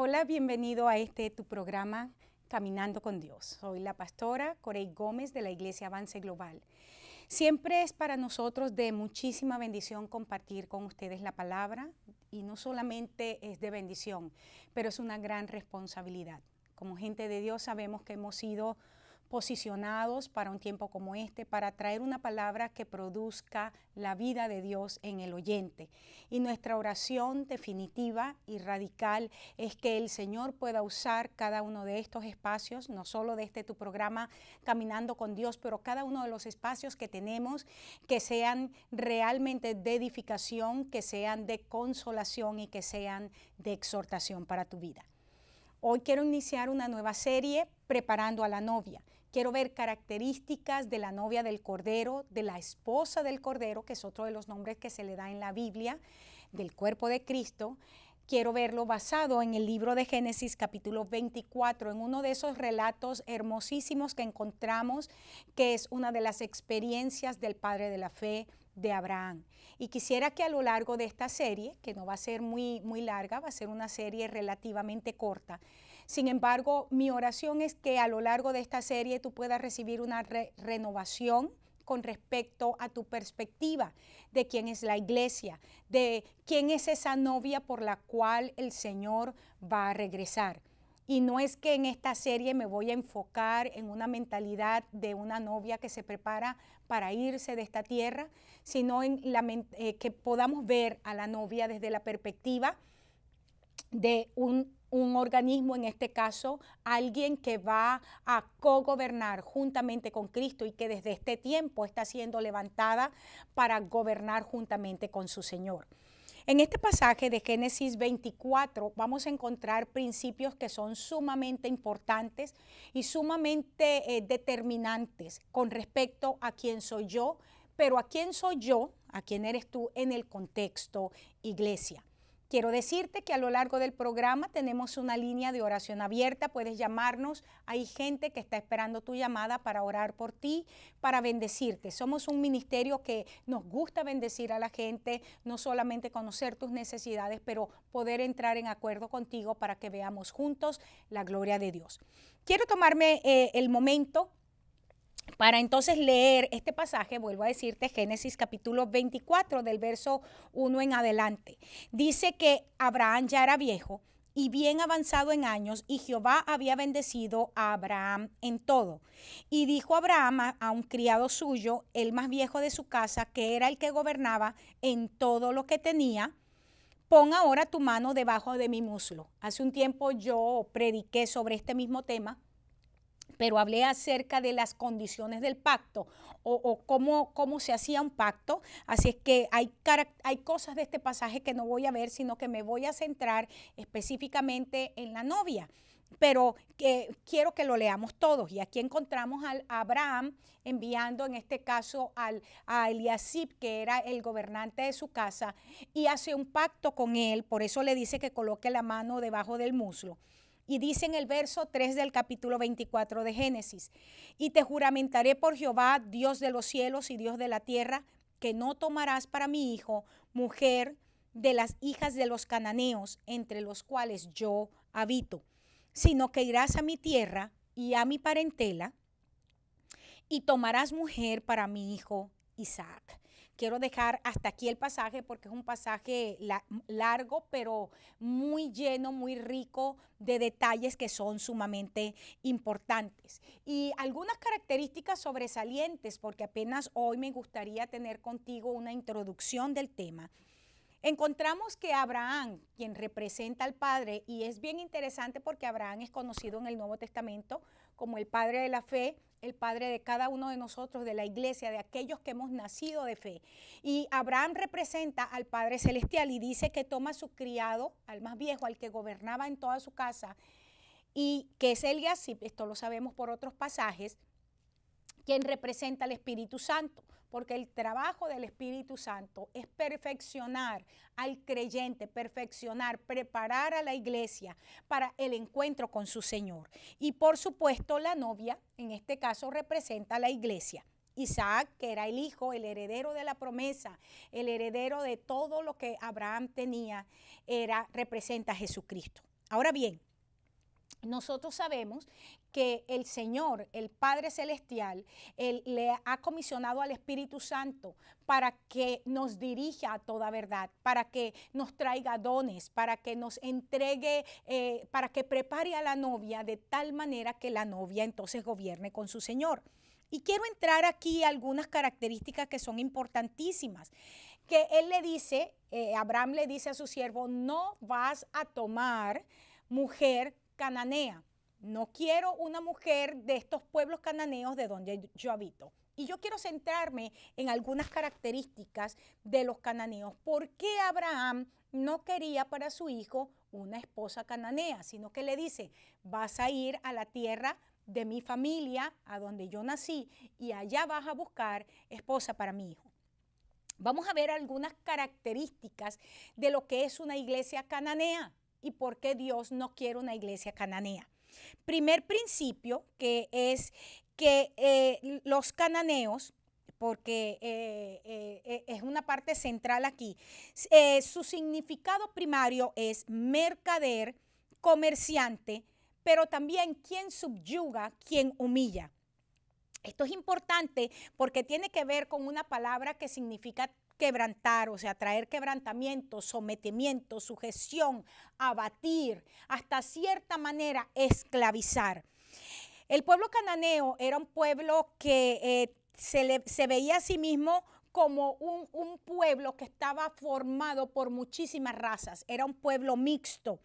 Hola, bienvenido a tu programa Caminando con Dios. Soy la pastora Corey Gómez de la Iglesia Avance Global. Siempre es para nosotros de muchísima bendición compartir con ustedes la palabra y no solamente es de bendición, pero es una gran responsabilidad. Como gente de Dios sabemos que hemos sido posicionados para un tiempo como este, para traer una palabra que produzca la vida de Dios en el oyente. Y nuestra oración definitiva y radical es que el Señor pueda usar cada uno de estos espacios, no solo de tu programa Caminando con Dios, pero cada uno de los espacios que tenemos, que sean realmente de edificación, que sean de consolación y que sean de exhortación para tu vida. Hoy quiero iniciar una nueva serie preparando a la novia. Quiero ver características de la novia del Cordero, de la esposa del Cordero, que es otro de los nombres que se le da en la Biblia, del cuerpo de Cristo. Quiero verlo basado en el libro de Génesis capítulo 24, en uno de esos relatos hermosísimos que encontramos, que es una de las experiencias del padre de la fe, de Abraham. Y quisiera que a lo largo de esta serie, que no va a ser muy larga, va a ser una serie relativamente corta. Sin embargo, mi oración es que a lo largo de esta serie tú puedas recibir una renovación con respecto a tu perspectiva de quién es la iglesia, de quién es esa novia por la cual el Señor va a regresar. Y no es que en esta serie me voy a enfocar en una mentalidad de una novia que se prepara para irse de esta tierra, sino en que podamos ver a la novia desde la perspectiva de un organismo, en este caso, alguien que va a cogobernar juntamente con Cristo y que desde este tiempo está siendo levantada para gobernar juntamente con su Señor. En este pasaje de Génesis 24 vamos a encontrar principios que son sumamente importantes y sumamente determinantes con respecto a quién soy yo, pero a quién soy yo, a quién eres tú en el contexto iglesia. Quiero decirte que a lo largo del programa tenemos una línea de oración abierta, puedes llamarnos, hay gente que está esperando tu llamada para orar por ti, para bendecirte. Somos un ministerio que nos gusta bendecir a la gente, no solamente conocer tus necesidades, pero poder entrar en acuerdo contigo para que veamos juntos la gloria de Dios. Quiero tomarme el momento para entonces leer este pasaje, vuelvo a decirte, Génesis capítulo 24, del verso 1 en adelante. Dice que Abraham ya era viejo y bien avanzado en años, y Jehová había bendecido a Abraham en todo. Y dijo Abraham a un criado suyo, el más viejo de su casa, que era el que gobernaba en todo lo que tenía: pon ahora tu mano debajo de mi muslo. Hace un tiempo yo prediqué sobre este mismo tema, pero hablé acerca de las condiciones del pacto o cómo se hacía un pacto. Así es que hay cosas de este pasaje que no voy a ver, sino que me voy a centrar específicamente en la novia. Pero quiero que lo leamos todos. Y aquí encontramos a Abraham enviando en este caso a Eliasib, que era el gobernante de su casa, y hace un pacto con él. Por eso le dice que coloque la mano debajo del muslo. Y dice en el verso 3 del capítulo 24 de Génesis: y te juramentaré por Jehová, Dios de los cielos y Dios de la tierra, que no tomarás para mi hijo mujer de las hijas de los cananeos, entre los cuales yo habito, sino que irás a mi tierra y a mi parentela, y tomarás mujer para mi hijo Isaac. Quiero dejar hasta aquí el pasaje porque es un pasaje largo, pero muy lleno, muy rico de detalles que son sumamente importantes. Y algunas características sobresalientes, porque apenas hoy me gustaría tener contigo una introducción del tema. Encontramos que Abraham, quien representa al Padre, y es bien interesante porque Abraham es conocido en el Nuevo Testamento como el Padre de la fe, el Padre de cada uno de nosotros, de la iglesia, de aquellos que hemos nacido de fe. Y Abraham representa al Padre Celestial y dice que toma a su criado, al más viejo, al que gobernaba en toda su casa, y que es Eliasib, esto lo sabemos por otros pasajes, quien representa al Espíritu Santo, porque el trabajo del Espíritu Santo es perfeccionar al creyente, perfeccionar, preparar a la iglesia para el encuentro con su Señor. Y por supuesto la novia, en este caso, representa a la iglesia. Isaac, que era el hijo, el heredero de la promesa, el heredero de todo lo que Abraham tenía, representa a Jesucristo. Ahora bien, nosotros sabemos que el Señor, el Padre Celestial, Él le ha comisionado al Espíritu Santo para que nos dirija a toda verdad, para que nos traiga dones, para que nos entregue, para que prepare a la novia de tal manera que la novia entonces gobierne con su Señor. Y quiero entrar aquí a algunas características que son importantísimas, que él le dice, Abraham le dice a su siervo, no vas a tomar mujer cananea. No quiero una mujer de estos pueblos cananeos de donde yo habito. Y yo quiero centrarme en algunas características de los cananeos. ¿Por qué Abraham no quería para su hijo una esposa cananea? Sino que le dice, vas a ir a la tierra de mi familia, a donde yo nací, y allá vas a buscar esposa para mi hijo. Vamos a ver algunas características de lo que es una iglesia cananea y por qué Dios no quiere una iglesia cananea. Primer principio, que es que los cananeos, porque es una parte central aquí, su significado primario es mercader, comerciante, pero también quien subyuga, quien humilla. Esto es importante porque tiene que ver con una palabra que significa quebrantar, o sea, traer quebrantamiento, sometimiento, sujeción, abatir, hasta cierta manera esclavizar. El pueblo cananeo era un pueblo que se veía a sí mismo como un pueblo que estaba formado por muchísimas razas, era un pueblo mixto.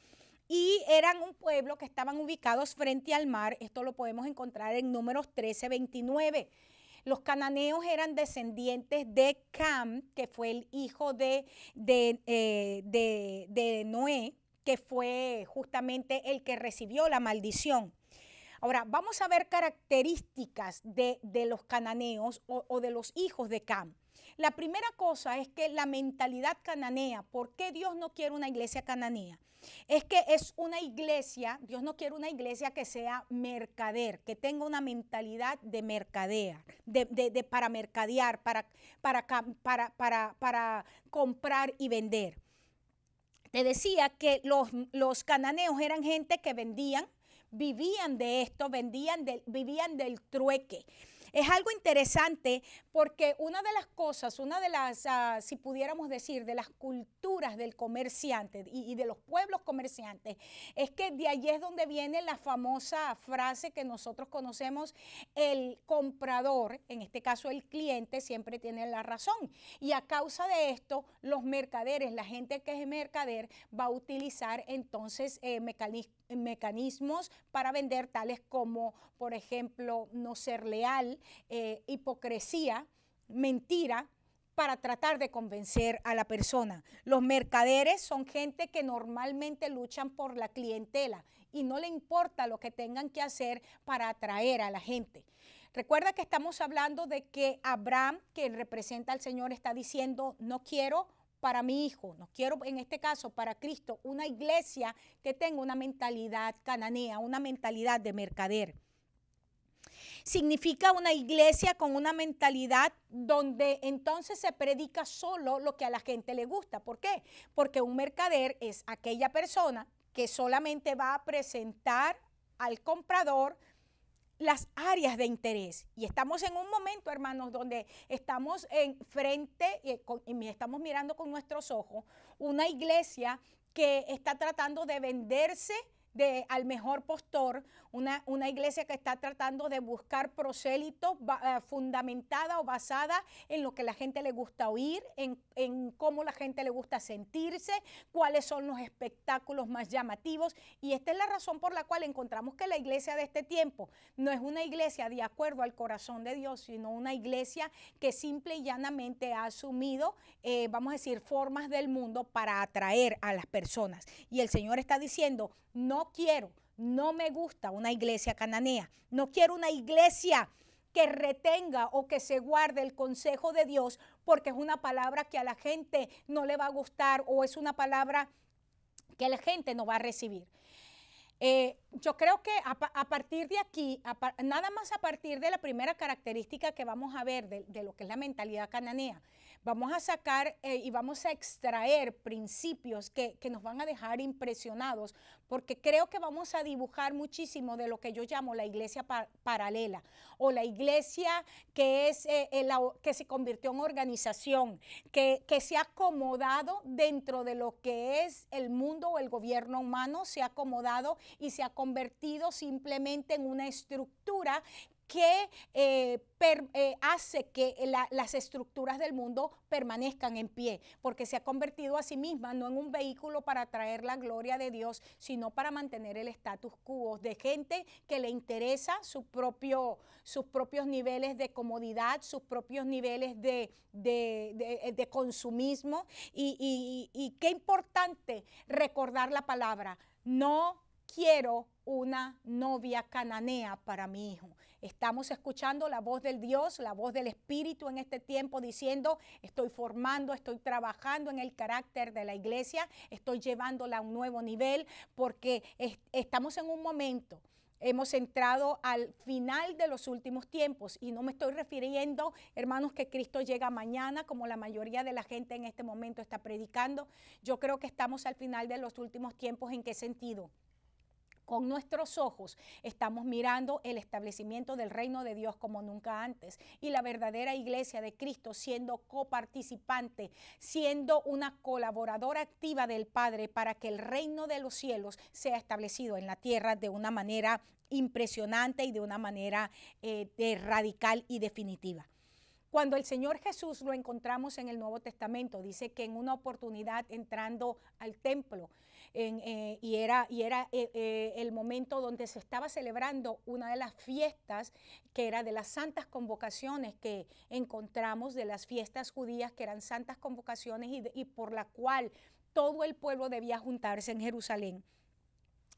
Y eran un pueblo que estaban ubicados frente al mar. Esto lo podemos encontrar en Números 13:29. Los cananeos eran descendientes de Cam, que fue el hijo de Noé, que fue justamente el que recibió la maldición. Ahora, vamos a ver características de los cananeos o de los hijos de Cam. La primera cosa es que la mentalidad cananea, ¿por qué Dios no quiere una iglesia cananea? Es que es una iglesia, Dios no quiere una iglesia que sea mercader, que tenga una mentalidad de mercader, para mercadear, para comprar y vender. Te decía que los cananeos eran gente que vendían, vivían de esto, vivían del trueque. Es algo interesante porque una de las cosas, si pudiéramos decir, de las culturas del comerciante y de los pueblos comerciantes, es que de allí es donde viene la famosa frase que nosotros conocemos, el comprador, en este caso el cliente, siempre tiene la razón. Y a causa de esto, los mercaderes, la gente que es mercader, va a utilizar entonces mecanismos para vender, tales como, por ejemplo, no ser leal, hipocresía, mentira, para tratar de convencer a la persona. Los mercaderes son gente que normalmente luchan por la clientela y no le importa lo que tengan que hacer para atraer a la gente. Recuerda que estamos hablando de que Abraham, que representa al Señor, está diciendo, no quiero para mi hijo, no quiero en este caso para Cristo, una iglesia que tenga una mentalidad cananea, una mentalidad de mercader. Significa una iglesia con una mentalidad donde entonces se predica solo lo que a la gente le gusta. ¿Por qué? Porque un mercader es aquella persona que solamente va a presentar al comprador las áreas de interés. Y estamos en un momento, hermanos, donde estamos enfrente y estamos mirando con nuestros ojos una iglesia que está tratando de venderse al mejor postor, una iglesia que está tratando de buscar prosélitos fundamentada o basada en lo que la gente le gusta oír, en cómo la gente le gusta sentirse, cuáles son los espectáculos más llamativos. Y esta es la razón por la cual encontramos que la iglesia de este tiempo no es una iglesia de acuerdo al corazón de Dios, sino una iglesia que simple y llanamente ha asumido, vamos a decir, formas del mundo para atraer a las personas. Y el Señor está diciendo, no me gusta una iglesia cananea, no quiero una iglesia que retenga o que se guarde el consejo de Dios, porque es una palabra que a la gente no le va a gustar o es una palabra que la gente no va a recibir. Yo creo que a partir de aquí, nada más a partir de la primera característica que vamos a ver de lo que es la mentalidad cananea, Vamos a sacar y vamos a extraer principios que nos van a dejar impresionados, porque creo que vamos a dibujar muchísimo de lo que yo llamo la iglesia paralela, o la iglesia que, que se convirtió en organización, que se ha acomodado dentro de lo que es el mundo o el gobierno humano, se ha acomodado y se ha convertido simplemente en una estructura que hace que las estructuras del mundo permanezcan en pie, porque se ha convertido a sí misma no en un vehículo para traer la gloria de Dios, sino para mantener el status quo de gente que le interesa sus propios niveles de comodidad, sus propios niveles de consumismo. Y qué importante recordar la palabra: no quiero una novia cananea para mi hijo. Estamos escuchando la voz del Dios, la voz del Espíritu en este tiempo diciendo: estoy formando, estoy trabajando en el carácter de la iglesia, estoy llevándola a un nuevo nivel, porque estamos en un momento. Hemos entrado al final de los últimos tiempos, y no me estoy refiriendo, hermanos, que Cristo llega mañana, como la mayoría de la gente en este momento está predicando. Yo creo que estamos al final de los últimos tiempos. ¿En qué sentido? Con nuestros ojos estamos mirando el establecimiento del reino de Dios como nunca antes, y la verdadera iglesia de Cristo siendo coparticipante, siendo una colaboradora activa del Padre para que el reino de los cielos sea establecido en la tierra de una manera impresionante y de una manera radical y definitiva. Cuando el Señor Jesús lo encontramos en el Nuevo Testamento, dice que en una oportunidad entrando al templo, y era el momento donde se estaba celebrando una de las fiestas que era de las santas convocaciones que encontramos, de las fiestas judías que eran santas convocaciones y por la cual todo el pueblo debía juntarse en Jerusalén.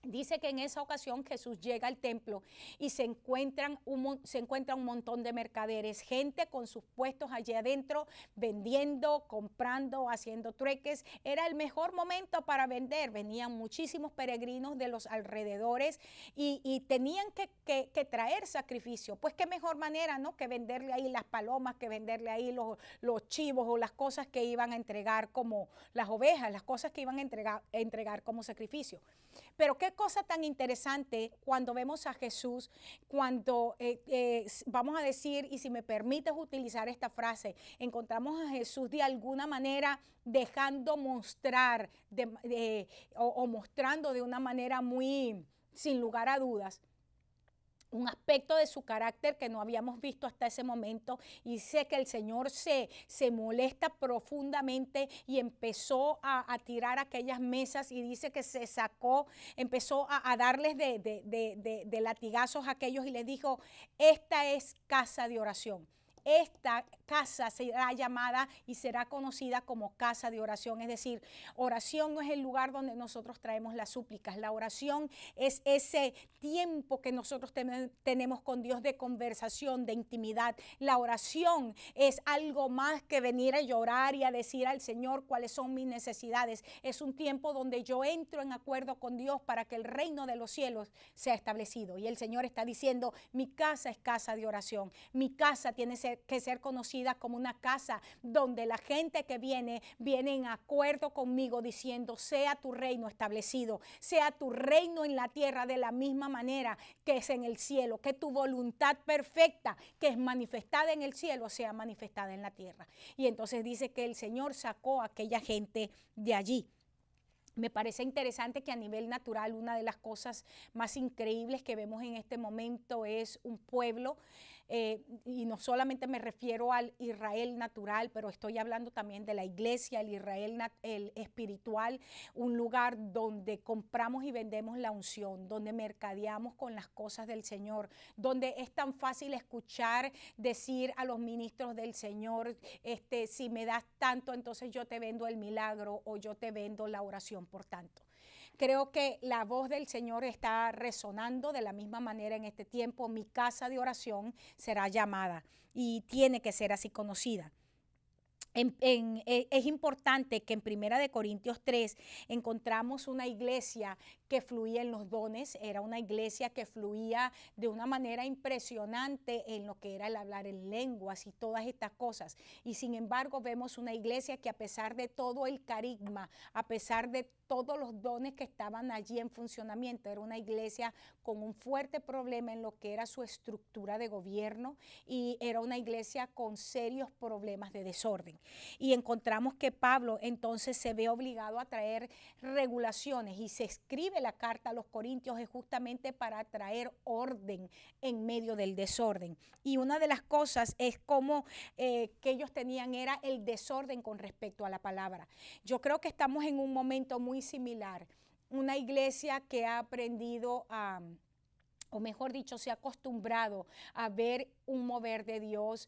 Dice que en esa ocasión Jesús llega al templo y se encuentra un montón de mercaderes, gente con sus puestos allí adentro, vendiendo, comprando, haciendo trueques. Era el mejor momento para vender. Venían muchísimos peregrinos de los alrededores y tenían que traer sacrificio. Pues qué mejor manera, ¿no?, que venderle ahí las palomas, que venderle ahí los chivos o las cosas que iban a entregar, como las ovejas, las cosas que iban a entregar como sacrificio. Pero qué cosa tan interesante cuando vemos a Jesús, cuando vamos a decir, y si me permites utilizar esta frase, encontramos a Jesús de alguna manera dejando mostrar o mostrando de una manera muy sin lugar a dudas un aspecto de su carácter que no habíamos visto hasta ese momento. Y sé que el Señor se molesta profundamente y empezó a tirar aquellas mesas, y dice que se sacó, empezó a darles de latigazos a aquellos y les dijo: esta es casa de oración. Esta casa será llamada y será conocida como casa de oración. Es decir, oración no es el lugar donde nosotros traemos las súplicas. La oración es ese tiempo que nosotros tenemos con Dios de conversación, de intimidad. La oración es algo más que venir a llorar y a decir al Señor cuáles son mis necesidades. Es un tiempo donde yo entro en acuerdo con Dios para que el reino de los cielos sea establecido. Y el Señor está diciendo: mi casa es casa de oración. Mi casa tiene que ser conocida como una casa donde la gente que viene en acuerdo conmigo, diciendo: sea tu reino establecido, sea tu reino en la tierra de la misma manera que es en el cielo, que tu voluntad perfecta que es manifestada en el cielo sea manifestada en la tierra. Y entonces dice que el Señor sacó a aquella gente de allí. Me parece interesante que a nivel natural una de las cosas más increíbles que vemos en este momento es un pueblo, y no solamente me refiero al Israel natural, pero estoy hablando también de la iglesia, el Israel el espiritual, un lugar donde compramos y vendemos la unción, donde mercadeamos con las cosas del Señor, donde es tan fácil escuchar decir a los ministros del Señor: si me das tanto, entonces yo te vendo el milagro o yo te vendo la oración. Por tanto, creo que la voz del Señor está resonando de la misma manera en este tiempo. Mi casa de oración será llamada y tiene que ser así conocida. Es importante que en Primera de Corintios 3 encontramos una iglesia que fluía en los dones, era una iglesia que fluía de una manera impresionante en lo que era el hablar en lenguas y todas estas cosas. Y sin embargo vemos una iglesia que a pesar de todo el carisma, a pesar de todos los dones que estaban allí en funcionamiento, era una iglesia con un fuerte problema en lo que era su estructura de gobierno y era una iglesia con serios problemas de desorden. Y encontramos que Pablo entonces se ve obligado a traer regulaciones y se escribe la carta a los Corintios es justamente para traer orden en medio del desorden. Y una de las cosas es como que ellos tenían era el desorden con respecto a la palabra. Yo creo que estamos en un momento muy similar. Una iglesia que ha aprendido o mejor dicho, se ha acostumbrado a ver un mover de Dios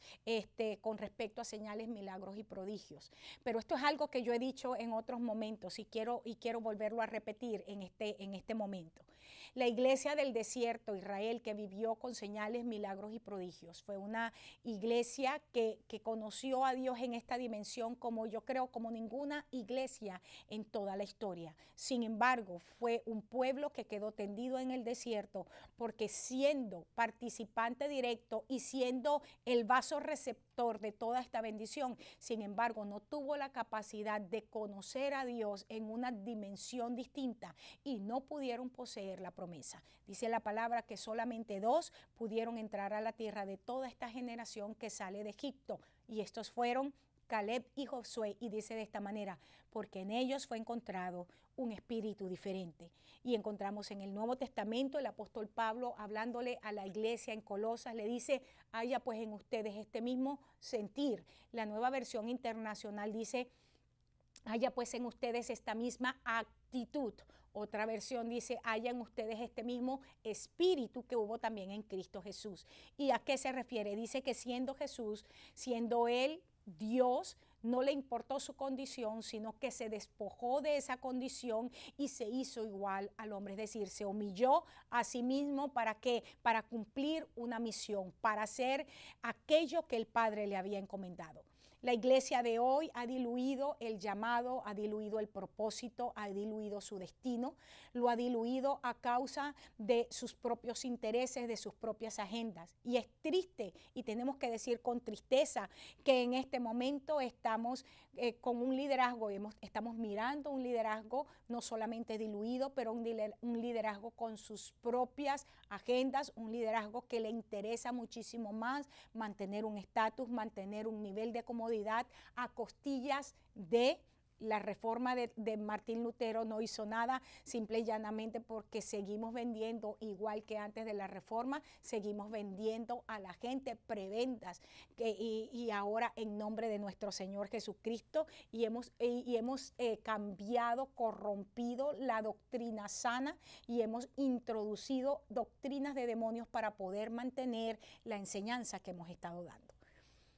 con respecto a señales, milagros y prodigios. Pero esto es algo que yo he dicho en otros momentos y quiero volverlo a repetir en este momento. La iglesia del desierto, Israel, que vivió con señales, milagros y prodigios, fue una iglesia que conoció a Dios en esta dimensión como yo creo, como ninguna iglesia en toda la historia. Sin embargo, fue un pueblo que quedó tendido en el desierto porque siendo participante directo y siendo el vaso receptor de toda esta bendición, sin embargo, no tuvo la capacidad de conocer a Dios en una dimensión distinta y no pudieron poseer la promesa. Dice la palabra que solamente 2 pudieron entrar a la tierra de toda esta generación que sale de Egipto, y estos fueron Caleb y Josué, y dice de esta manera, porque en ellos fue encontrado un espíritu diferente. Y encontramos en el Nuevo Testamento el apóstol Pablo hablándole a la iglesia en Colosas, le dice, haya pues en ustedes este mismo sentir. La Nueva Versión Internacional dice, haya pues en ustedes esta misma actitud. Otra versión dice, haya en ustedes este mismo espíritu que hubo también en Cristo Jesús. ¿Y a qué se refiere? Dice que siendo Jesús, siendo Él Dios, no le importó su condición, sino que se despojó de esa condición y se hizo igual al hombre. Es decir, se humilló a sí mismo. ¿Para qué? Para cumplir una misión, para hacer aquello que el Padre le había encomendado. La iglesia de hoy ha diluido el llamado, ha diluido el propósito, ha diluido su destino, lo ha diluido a causa de sus propios intereses, de sus propias agendas. Y es triste, y tenemos que decir con tristeza, que en este momento estamos con un liderazgo, estamos mirando un liderazgo no solamente diluido, pero un liderazgo con sus propias agendas, un liderazgo que le interesa muchísimo más mantener un estatus, mantener un nivel de comodidad a costillas de la reforma de Martín Lutero. No hizo nada, simple y llanamente porque seguimos vendiendo igual que antes de la reforma, seguimos vendiendo a la gente prebendas y ahora en nombre de nuestro Señor Jesucristo y hemos cambiado, corrompido la doctrina sana y hemos introducido doctrinas de demonios para poder mantener la enseñanza que hemos estado dando.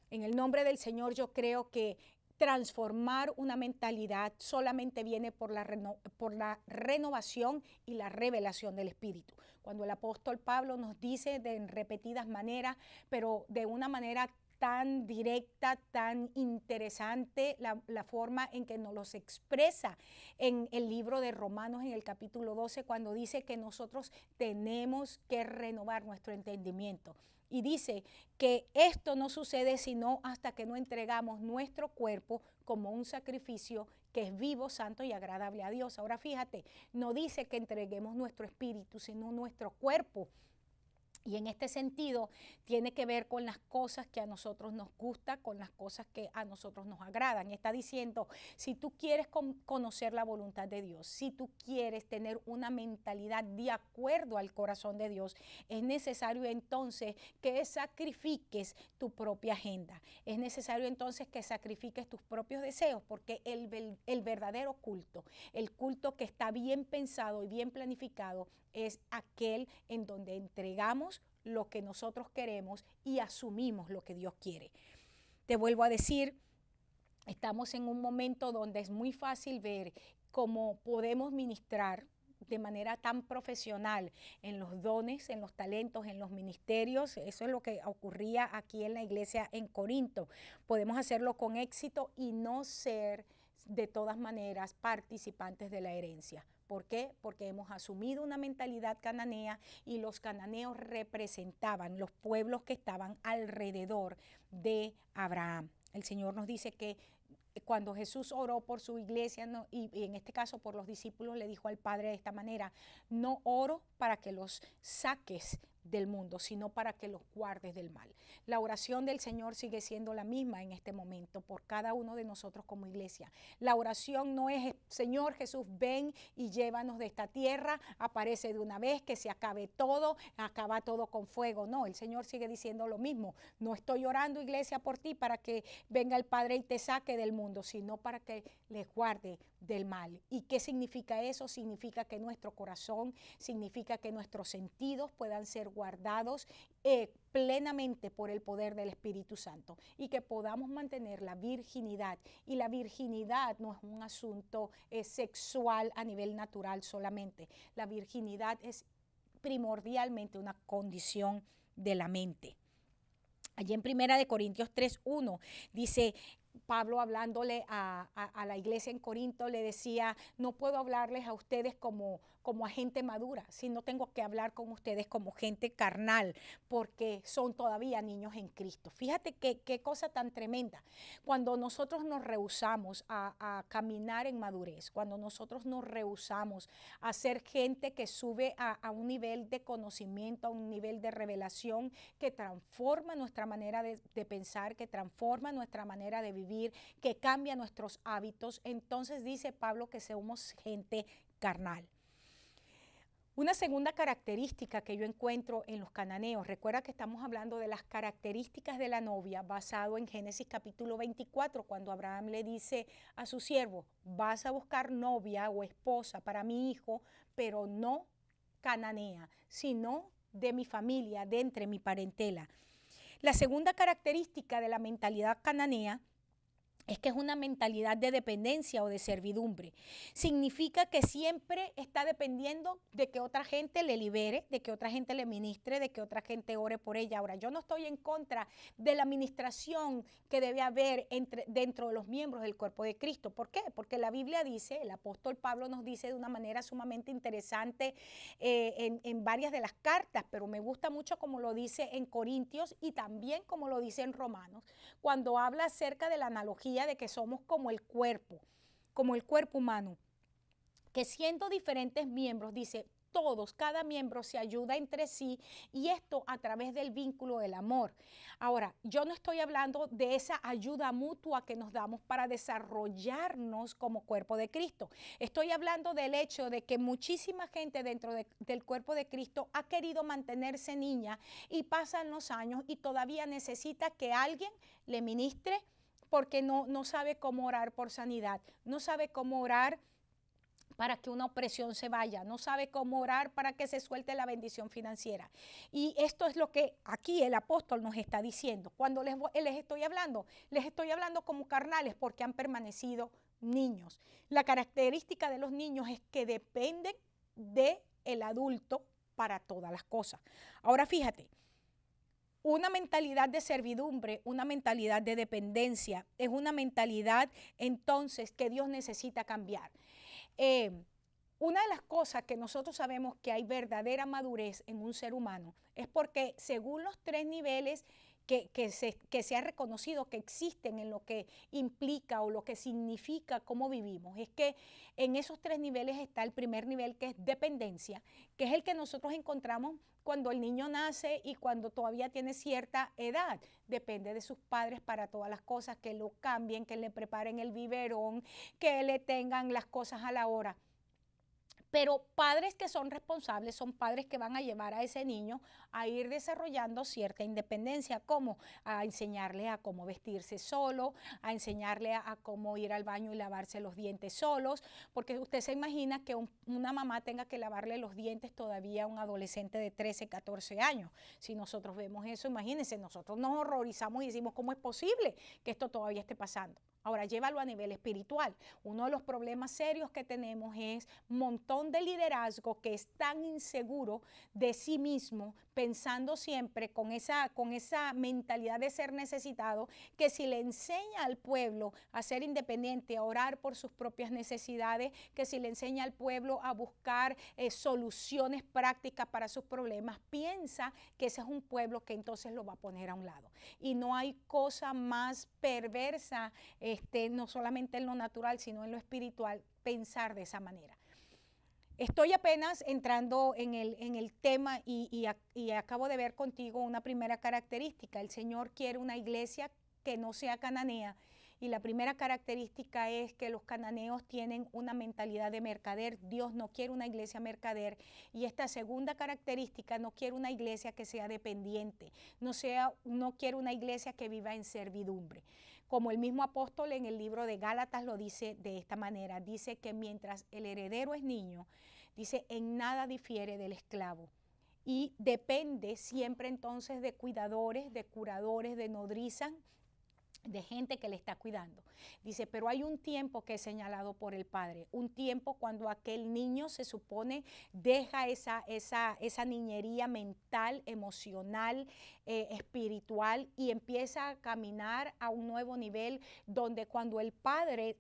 En el nombre del Señor yo creo que transformar una mentalidad solamente viene por la renovación y la revelación del Espíritu. Cuando el apóstol Pablo nos dice de repetidas maneras, pero de una manera tan directa, tan interesante, la forma en que nos los expresa en el libro de Romanos en el capítulo 12, cuando dice que nosotros tenemos que renovar nuestro entendimiento. Y dice que esto no sucede sino hasta que no entregamos nuestro cuerpo como un sacrificio que es vivo, santo y agradable a Dios. Ahora fíjate, no dice que entreguemos nuestro espíritu, sino nuestro cuerpo. Y en este sentido tiene que ver con las cosas que a nosotros nos gusta, con las cosas que a nosotros nos agradan. Está diciendo, si tú quieres conocer la voluntad de Dios, si tú quieres tener una mentalidad de acuerdo al corazón de Dios, es necesario entonces que sacrifiques tu propia agenda. Es necesario entonces que sacrifiques tus propios deseos, porque el verdadero culto, el culto que está bien pensado y bien planificado, es aquel en donde entregamos lo que nosotros queremos y asumimos lo que Dios quiere. Te vuelvo a decir, estamos en un momento donde es muy fácil ver cómo podemos ministrar de manera tan profesional en los dones, en los talentos, en los ministerios. Eso es lo que ocurría aquí en la iglesia en Corinto. Podemos hacerlo con éxito y no ser de todas maneras participantes de la herencia. ¿Por qué? Porque hemos asumido una mentalidad cananea y los cananeos representaban los pueblos que estaban alrededor de Abraham. El Señor nos dice que cuando Jesús oró por su iglesia, y en este caso por los discípulos, le dijo al Padre de esta manera: no oro para que los saques del mundo, sino para que los guardes del mal. La oración del Señor sigue siendo la misma en este momento por cada uno de nosotros como iglesia. La oración no es: Señor Jesús, ven y llévanos de esta tierra, aparece de una vez, que se acabe todo, acaba todo con fuego. No, el Señor sigue diciendo lo mismo. No estoy orando, iglesia, por ti para que venga el Padre y te saque del mundo, sino para que les guarde del mal. ¿Y qué significa eso? Significa que nuestro corazón, significa que nuestros sentidos puedan ser guardados plenamente por el poder del Espíritu Santo y que podamos mantener la virginidad. Y la virginidad no es un asunto sexual a nivel natural solamente. La virginidad es primordialmente una condición de la mente. Allí en 1 Corintios 3:1 dice Pablo, hablándole a la iglesia en Corinto, le decía: no puedo hablarles a ustedes como a gente madura, sino tengo que hablar con ustedes como gente carnal, porque son todavía niños en Cristo. Fíjate qué cosa tan tremenda. Cuando nosotros nos rehusamos a caminar en madurez, cuando nosotros nos rehusamos a ser gente que sube a un nivel de conocimiento, a un nivel de revelación que transforma nuestra manera de pensar, que transforma nuestra manera de vivir, que cambia nuestros hábitos, entonces dice Pablo que somos gente carnal. Una segunda característica que yo encuentro en los cananeos, recuerda que estamos hablando de las características de la novia basado en Génesis capítulo 24, cuando Abraham le dice a su siervo: vas a buscar novia o esposa para mi hijo, pero no cananea, sino de mi familia, de entre mi parentela. La segunda característica de la mentalidad cananea es que es una mentalidad de dependencia o de servidumbre. Significa que siempre está dependiendo de que otra gente le libere, de que otra gente le ministre, de que otra gente ore por ella. Ahora, yo no estoy en contra de la administración que debe haber dentro de los miembros del cuerpo de Cristo. ¿Por qué? Porque la Biblia dice, el apóstol Pablo nos dice de una manera sumamente interesante en varias de las cartas, pero me gusta mucho como lo dice en Corintios y también como lo dice en Romanos, cuando habla acerca de la analogía de que somos como el cuerpo humano, que siendo diferentes miembros, dice, todos, cada miembro se ayuda entre sí, y esto a través del vínculo del amor. Ahora, yo no estoy hablando de esa ayuda mutua que nos damos para desarrollarnos como cuerpo de Cristo. Estoy hablando del hecho de que muchísima gente dentro del cuerpo de Cristo ha querido mantenerse niña y pasan los años y todavía necesita que alguien le ministre, porque no sabe cómo orar por sanidad, no sabe cómo orar para que una opresión se vaya, no sabe cómo orar para que se suelte la bendición financiera. Y esto es lo que aquí el apóstol nos está diciendo. Cuando les estoy hablando como carnales porque han permanecido niños. La característica de los niños es que dependen del adulto para todas las cosas. Ahora fíjate, una mentalidad de servidumbre, una mentalidad de dependencia, es una mentalidad entonces que Dios necesita cambiar. Una de las cosas que nosotros sabemos que hay verdadera madurez en un ser humano es porque según los tres niveles que se ha reconocido que existen en lo que implica o lo que significa cómo vivimos, es que en esos tres niveles está el primer nivel, que es dependencia, que es el que nosotros encontramos cuando el niño nace y cuando todavía tiene cierta edad. Depende de sus padres para todas las cosas, que lo cambien, que le preparen el biberón, que le tengan las cosas a la hora. Pero padres que son responsables son padres que van a llevar a ese niño a ir desarrollando cierta independencia, como a enseñarle a cómo vestirse solo, a enseñarle a cómo ir al baño y lavarse los dientes solos, porque usted se imagina que una mamá tenga que lavarle los dientes todavía a un adolescente de 13, 14 años. Si nosotros vemos eso, imagínense, nosotros nos horrorizamos y decimos, ¿cómo es posible que esto todavía esté pasando? Ahora, llévalo a nivel espiritual. Uno de los problemas serios que tenemos es montones posición de liderazgo que es tan inseguro de sí mismo, pensando siempre con esa mentalidad de ser necesitado, que si le enseña al pueblo a ser independiente, a orar por sus propias necesidades, que si le enseña al pueblo a buscar soluciones prácticas para sus problemas, piensa que ese es un pueblo que entonces lo va a poner a un lado. Y no hay cosa más perversa, no solamente en lo natural, sino en lo espiritual, pensar de esa manera. Estoy apenas entrando en el tema y acabo de ver contigo una primera característica. El Señor quiere una iglesia que no sea cananea. Y la primera característica es que los cananeos tienen una mentalidad de mercader. Dios no quiere una iglesia mercader. Y esta segunda característica, no quiere una iglesia que sea dependiente. No quiere una iglesia que viva en servidumbre. Como el mismo apóstol en el libro de Gálatas lo dice de esta manera. Dice que mientras el heredero es niño, dice, en nada difiere del esclavo. Y depende siempre entonces de cuidadores, de curadores, de nodrizas, de gente que le está cuidando. Dice, pero hay un tiempo que es señalado por el Padre, un tiempo cuando aquel niño se supone deja esa niñería mental, emocional, espiritual, y empieza a caminar a un nuevo nivel donde cuando el Padre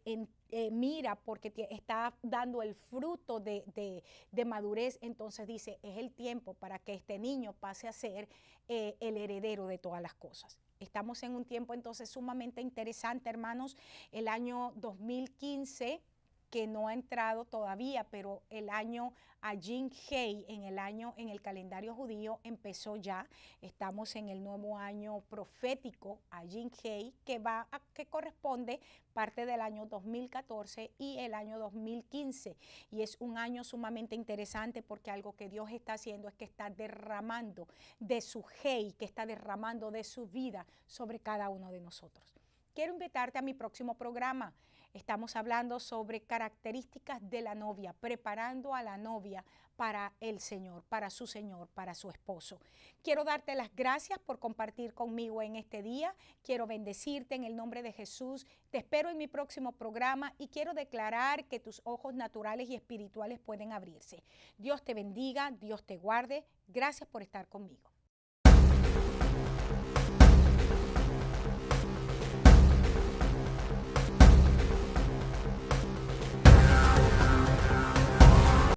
mira porque está dando el fruto de madurez, entonces dice, es el tiempo para que este niño pase a ser el heredero de todas las cosas. Estamos en un tiempo entonces sumamente interesante, hermanos. El año 2015, que no ha entrado todavía, pero el año Ajin Hei, en el calendario judío, empezó ya. Estamos en el nuevo año profético Ajin Hei, que corresponde parte del año 2014 y el año 2015. Y es un año sumamente interesante porque algo que Dios está haciendo es que está derramando de su Hei, que está derramando de su vida sobre cada uno de nosotros. Quiero invitarte a mi próximo programa. Estamos hablando sobre características de la novia, preparando a la novia para el Señor, para su esposo. Quiero darte las gracias por compartir conmigo en este día. Quiero bendecirte en el nombre de Jesús. Te espero en mi próximo programa y quiero declarar que tus ojos naturales y espirituales pueden abrirse. Dios te bendiga, Dios te guarde. Gracias por estar conmigo.